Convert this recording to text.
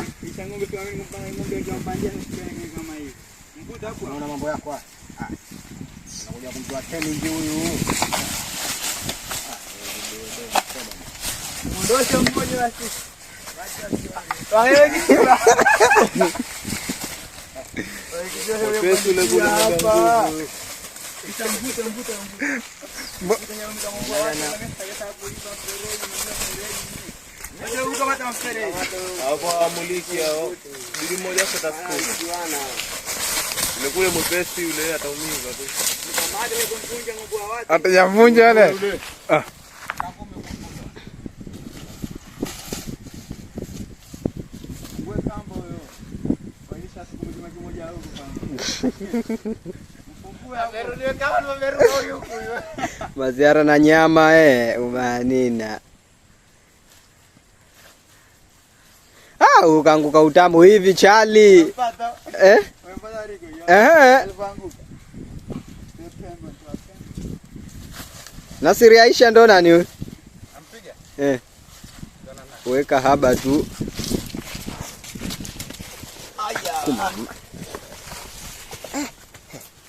Kisha ng'ombe kwa ng'ombe jambandia kama hivi. Mkuta hapo unaona mambo yako haya. Anakuja kumtoa teni nje huyu. Ondosha mmoja basi. Wewe kila. Wewe kile kule hapa. Mvuta. Hapo amuliki hao. Bili mmoja kwa tafuku. Yule kule mwepesi yule ataumiza tu. Atajavunja yule. Maziara na nyama umanina. Ukaanguka utamu hivi chali. Nasiri Aisha ndo nani huyu? Ampiga? Weka haba tu. Aya.